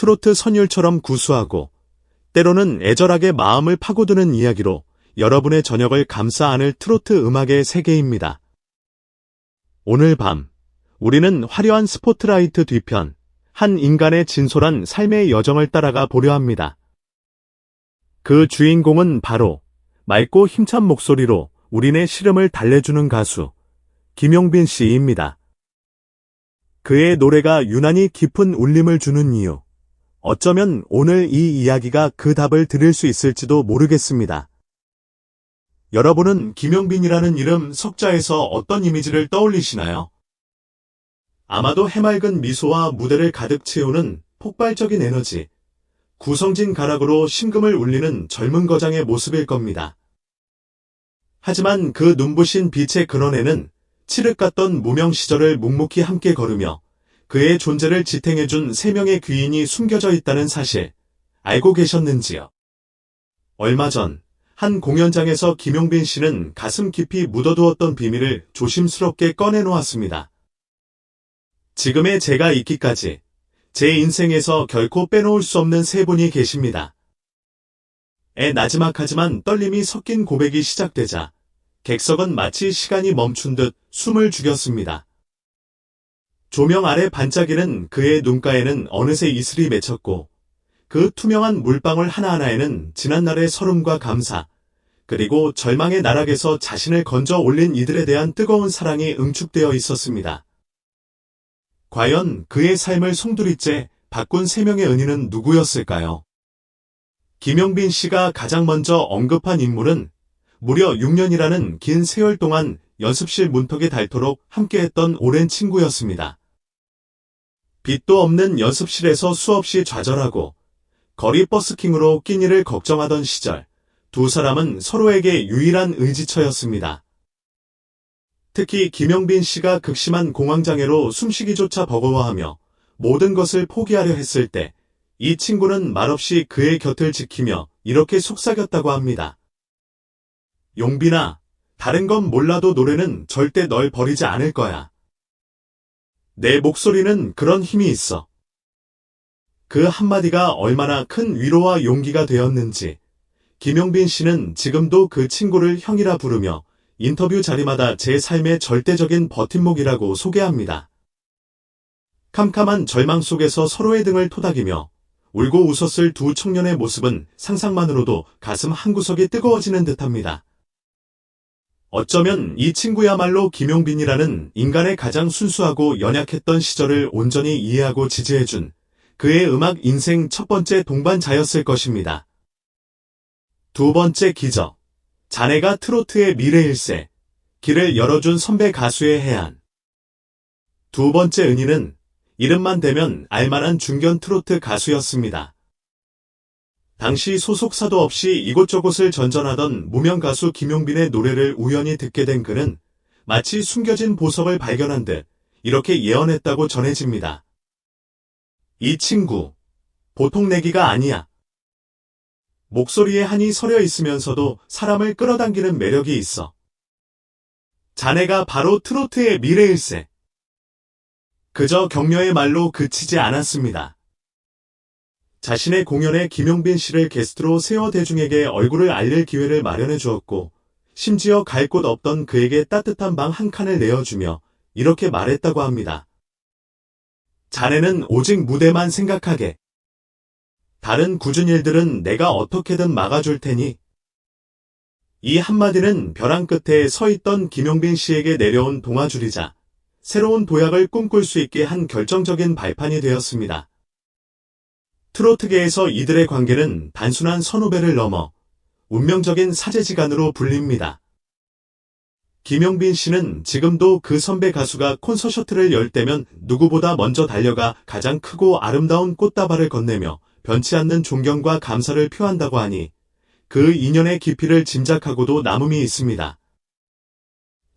트로트 선율처럼 구수하고 때로는 애절하게 마음을 파고드는 이야기로 여러분의 저녁을 감싸 안을 트로트 음악의 세계입니다. 오늘 밤 우리는 화려한 스포트라이트 뒤편, 한 인간의 진솔한 삶의 여정을 따라가 보려 합니다. 그 주인공은 바로 맑고 힘찬 목소리로 우리네 시름을 달래주는 가수 김용빈 씨입니다. 그의 노래가 유난히 깊은 울림을 주는 이유, 어쩌면 오늘 이 이야기가 그 답을 드릴 수 있을지도 모르겠습니다. 여러분은 김용빈이라는 이름 석자에서 어떤 이미지를 떠올리시나요? 아마도 해맑은 미소와 무대를 가득 채우는 폭발적인 에너지, 구성진 가락으로 심금을 울리는 젊은 거장의 모습일 겁니다. 하지만 그 눈부신 빛의 근원에는 칠흑 같던 무명 시절을 묵묵히 함께 걸으며 그의 존재를 지탱해준 3명의 귀인이 숨겨져 있다는 사실, 알고 계셨는지요? 얼마 전, 한 공연장에서 김용빈 씨는 가슴 깊이 묻어두었던 비밀을 조심스럽게 꺼내놓았습니다. 지금의 제가 있기까지 제 인생에서 결코 빼놓을 수 없는 3분이 계십니다. 나지막하지만 떨림이 섞인 고백이 시작되자 객석은 마치 시간이 멈춘 듯 숨을 죽였습니다. 조명 아래 반짝이는 그의 눈가에는 어느새 이슬이 맺혔고 그 투명한 물방울 하나하나에는 지난날의 서름과 감사, 그리고 절망의 나락에서 자신을 건져 올린 이들에 대한 뜨거운 사랑이 응축되어 있었습니다. 과연 그의 삶을 송두리째 바꾼 3명의 은인은 누구였을까요? 김용빈 씨가 가장 먼저 언급한 인물은 무려 6년이라는 긴 세월 동안 연습실 문턱에 닳도록 함께했던 오랜 친구였습니다. 빛도 없는 연습실에서 수없이 좌절하고 거리 버스킹으로 끼니를 걱정하던 시절, 두 사람은 서로에게 유일한 의지처였습니다. 특히 김용빈 씨가 극심한 공황장애로 숨쉬기조차 버거워하며 모든 것을 포기하려 했을 때 이 친구는 말없이 그의 곁을 지키며 이렇게 속삭였다고 합니다. 용빈아, 다른 건 몰라도 노래는 절대 널 버리지 않을 거야. 내 목소리는 그런 힘이 있어. 그 한마디가 얼마나 큰 위로와 용기가 되었는지 김용빈 씨는 지금도 그 친구를 형이라 부르며 인터뷰 자리마다 제 삶의 절대적인 버팀목이라고 소개합니다. 캄캄한 절망 속에서 서로의 등을 토닥이며 울고 웃었을 두 청년의 모습은 상상만으로도 가슴 한구석이 뜨거워지는 듯합니다. 어쩌면 이 친구야말로 김용빈이라는 인간의 가장 순수하고 연약했던 시절을 온전히 이해하고 지지해준 그의 음악 인생 첫 번째 동반자였을 것입니다. 두 번째 기적, 자네가 트로트의 미래일세, 길을 열어준 선배 가수의 해안. 두 번째 은인은 이름만 대면 알만한 중견 트로트 가수였습니다. 당시 소속사도 없이 이곳저곳을 전전하던 무명 가수 김용빈의 노래를 우연히 듣게 된 그는 마치 숨겨진 보석을 발견한 듯 이렇게 예언했다고 전해집니다. 이 친구, 보통 내기가 아니야. 목소리에 한이 서려 있으면서도 사람을 끌어당기는 매력이 있어. 자네가 바로 트로트의 미래일세. 그저 격려의 말로 그치지 않았습니다. 자신의 공연에 김용빈 씨를 게스트로 세워 대중에게 얼굴을 알릴 기회를 마련해 주었고 심지어 갈 곳 없던 그에게 따뜻한 방 한 칸을 내어주며 이렇게 말했다고 합니다. 자네는 오직 무대만 생각하게. 다른 굳은 일들은 내가 어떻게든 막아줄 테니. 이 한마디는 벼랑 끝에 서 있던 김용빈 씨에게 내려온 동아줄이자 새로운 도약을 꿈꿀 수 있게 한 결정적인 발판이 되었습니다. 트로트계에서 이들의 관계는 단순한 선후배를 넘어 운명적인 사제지간으로 불립니다. 김용빈 씨는 지금도 그 선배 가수가 콘서트를 열 때면 누구보다 먼저 달려가 가장 크고 아름다운 꽃다발을 건네며 변치 않는 존경과 감사를 표한다고 하니 그 인연의 깊이를 짐작하고도 남음이 있습니다.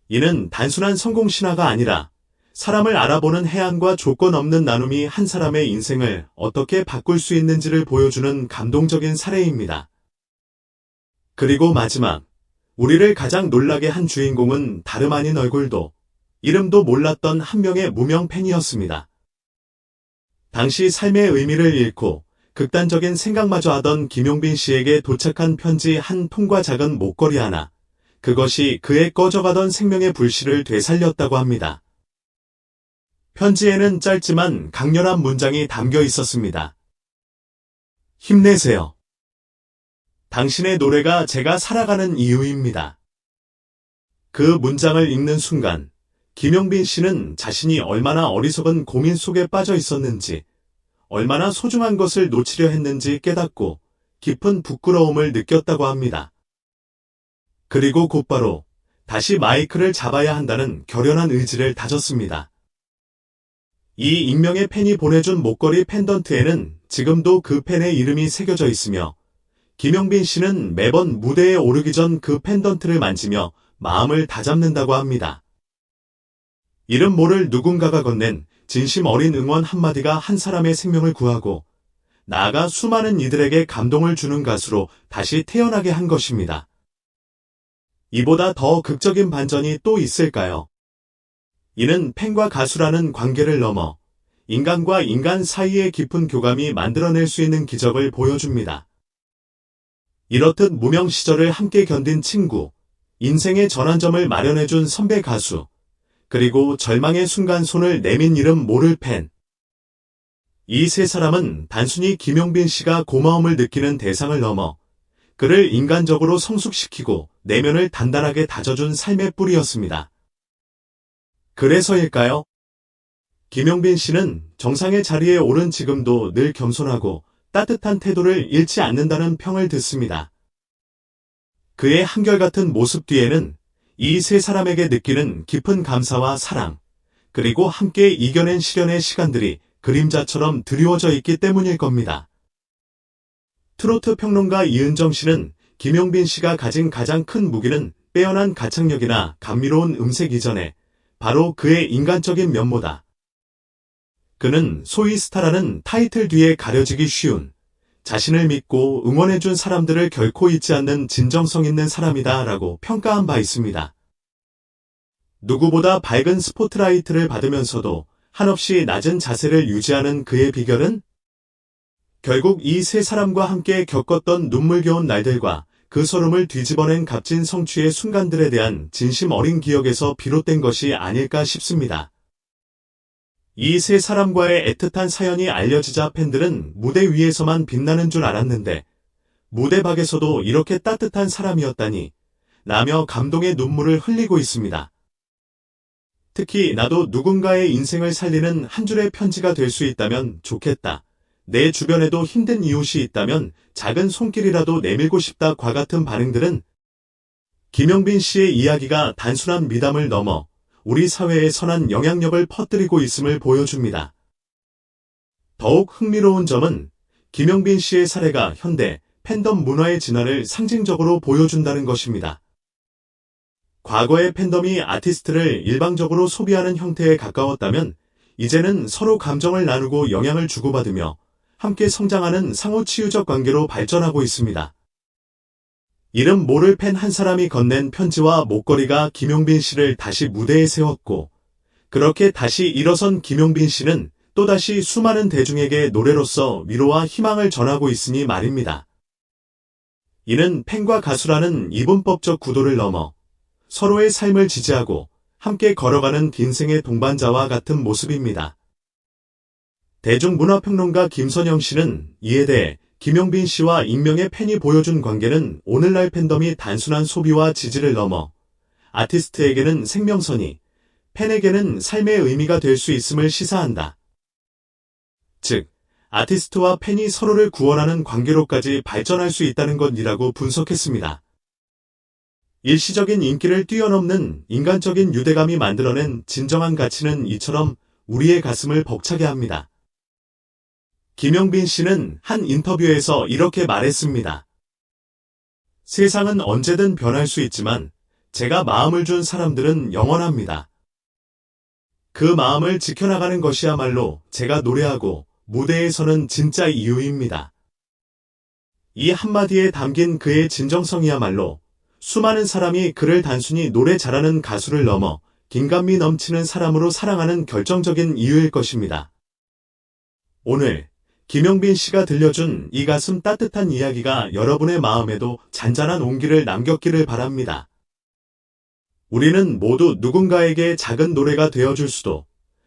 이는 단순한 성공 신화가 아니라 사람을 알아보는 해안과 조건 없는 나눔이 한 사람의 인생을 어떻게 바꿀 수 있는지를 보여주는 감동적인 사례입니다. 그리고 마지막, 우리를 가장 놀라게 한 주인공은 다름 아닌 얼굴도 이름도 몰랐던 한 명의 무명 팬이었습니다. 당시 삶의 의미를 잃고 극단적인 생각마저 하던 김용빈 씨에게 도착한 편지 한 통과 작은 목걸이 하나, 그것이 그의 꺼져가던 생명의 불씨를 되살렸다고 합니다. 편지에는 짧지만 강렬한 문장이 담겨 있었습니다. 힘내세요. 당신의 노래가 제가 살아가는 이유입니다. 그 문장을 읽는 순간 김용빈 씨는 자신이 얼마나 어리석은 고민 속에 빠져 있었는지, 얼마나 소중한 것을 놓치려 했는지 깨닫고 깊은 부끄러움을 느꼈다고 합니다. 그리고 곧바로 다시 마이크를 잡아야 한다는 결연한 의지를 다졌습니다. 이 익명의 팬이 보내준 목걸이 펜던트에는 지금도 그 팬의 이름이 새겨져 있으며 김용빈 씨는 매번 무대에 오르기 전 그 펜던트를 만지며 마음을 다잡는다고 합니다. 이름 모를 누군가가 건넨 진심 어린 응원 한마디가 한 사람의 생명을 구하고 나아가 수많은 이들에게 감동을 주는 가수로 다시 태어나게 한 것입니다. 이보다 더 극적인 반전이 또 있을까요? 이는 팬과 가수라는 관계를 넘어 인간과 인간 사이의 깊은 교감이 만들어낼 수 있는 기적을 보여줍니다. 이렇듯 무명 시절을 함께 견딘 친구, 인생의 전환점을 마련해준 선배 가수, 그리고 절망의 순간 손을 내민 이름 모를 팬. 이 세 사람은 단순히 김용빈 씨가 고마움을 느끼는 대상을 넘어 그를 인간적으로 성숙시키고 내면을 단단하게 다져준 삶의 뿌리였습니다. 그래서일까요? 김용빈 씨는 정상의 자리에 오른 지금도 늘 겸손하고 따뜻한 태도를 잃지 않는다는 평을 듣습니다. 그의 한결같은 모습 뒤에는 이 세 사람에게 느끼는 깊은 감사와 사랑, 그리고 함께 이겨낸 시련의 시간들이 그림자처럼 드리워져 있기 때문일 겁니다. 트로트 평론가 이은정 씨는 김용빈 씨가 가진 가장 큰 무기는 빼어난 가창력이나 감미로운 음색 이전에 바로 그의 인간적인 면모다. 그는 소위 스타라는 타이틀 뒤에 가려지기 쉬운, 자신을 믿고 응원해준 사람들을 결코 잊지 않는 진정성 있는 사람이다 라고 평가한 바 있습니다. 누구보다 밝은 스포트라이트를 받으면서도 한없이 낮은 자세를 유지하는 그의 비결은? 결국 이 세 사람과 함께 겪었던 눈물겨운 날들과 그 소름을 뒤집어낸 값진 성취의 순간들에 대한 진심 어린 기억에서 비롯된 것이 아닐까 싶습니다. 이 세 사람과의 애틋한 사연이 알려지자 팬들은 무대 위에서만 빛나는 줄 알았는데 무대 밖에서도 이렇게 따뜻한 사람이었다니 라며 감동의 눈물을 흘리고 있습니다. 특히 나도 누군가의 인생을 살리는 한 줄의 편지가 될 수 있다면 좋겠다. 내 주변에도 힘든 이웃이 있다면 작은 손길이라도 내밀고 싶다과 같은 반응들은 김용빈 씨의 이야기가 단순한 미담을 넘어 우리 사회에 선한 영향력을 퍼뜨리고 있음을 보여줍니다. 더욱 흥미로운 점은 김용빈 씨의 사례가 현대 팬덤 문화의 진화를 상징적으로 보여준다는 것입니다. 과거의 팬덤이 아티스트를 일방적으로 소비하는 형태에 가까웠다면 이제는 서로 감정을 나누고 영향을 주고받으며 함께 성장하는 상호치유적 관계로 발전하고 있습니다. 이름 모를 팬 한 사람이 건넨 편지와 목걸이가 김용빈 씨를 다시 무대에 세웠고 그렇게 다시 일어선 김용빈 씨는 또다시 수많은 대중에게 노래로서 위로와 희망을 전하고 있으니 말입니다. 이는 팬과 가수라는 이분법적 구도를 넘어 서로의 삶을 지지하고 함께 걸어가는 인생의 동반자와 같은 모습입니다. 대중문화평론가 김선영 씨는 이에 대해 김용빈 씨와 익명의 팬이 보여준 관계는 오늘날 팬덤이 단순한 소비와 지지를 넘어 아티스트에게는 생명선이, 팬에게는 삶의 의미가 될 수 있음을 시사한다. 즉, 아티스트와 팬이 서로를 구원하는 관계로까지 발전할 수 있다는 것이라고 분석했습니다. 일시적인 인기를 뛰어넘는 인간적인 유대감이 만들어낸 진정한 가치는 이처럼 우리의 가슴을 벅차게 합니다. 김용빈 씨는 한 인터뷰에서 이렇게 말했습니다. 세상은 언제든 변할 수 있지만 제가 마음을 준 사람들은 영원합니다. 그 마음을 지켜나가는 것이야말로 제가 노래하고 무대에 서는 진짜 이유입니다. 이 한마디에 담긴 그의 진정성이야말로 수많은 사람이 그를 단순히 노래 잘하는 가수를 넘어 긴감미 넘치는 사람으로 사랑하는 결정적인 이유일 것입니다. 오늘 김용빈 씨가 들려준 이 가슴 따뜻한 이야기가 여러분의 마음에도 잔잔한 온기를 남겼기를 바랍니다. 우리는 모두 누군가에게 작은 노래가 되어줄 수도,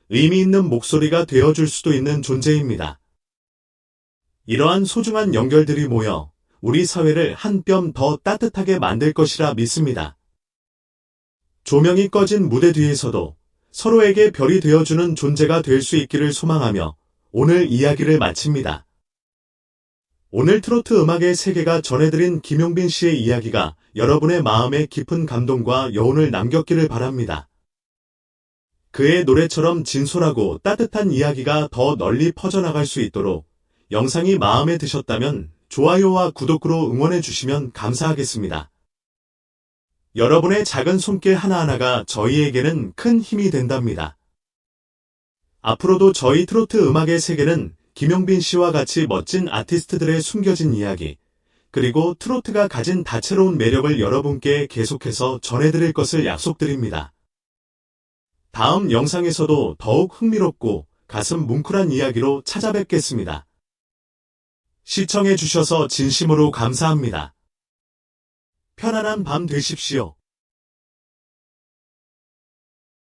의미 있는 목소리가 되어줄 수도 있는 존재입니다. 이러한 소중한 연결들이 모여 우리 사회를 한 뼘 더 따뜻하게 만들 것이라 믿습니다. 조명이 꺼진 무대 뒤에서도 서로에게 별이 되어주는 존재가 될 수 있기를 소망하며 오늘 이야기를 마칩니다. 오늘 트로트 음악의 세계가 전해드린 김용빈 씨의 이야기가 여러분의 마음에 깊은 감동과 여운을 남겼기를 바랍니다. 그의 노래처럼 진솔하고 따뜻한 이야기가 더 널리 퍼져나갈 수 있도록 영상이 마음에 드셨다면 좋아요와 구독으로 응원해 주시면 감사하겠습니다. 여러분의 작은 손길 하나하나가 저희에게는 큰 힘이 된답니다. 앞으로도 저희 트로트 음악의 세계는 김용빈 씨와 같이 멋진 아티스트들의 숨겨진 이야기, 그리고 트로트가 가진 다채로운 매력을 여러분께 계속해서 전해드릴 것을 약속드립니다. 다음 영상에서도 더욱 흥미롭고 가슴 뭉클한 이야기로 찾아뵙겠습니다. 시청해주셔서 진심으로 감사합니다. 편안한 밤 되십시오.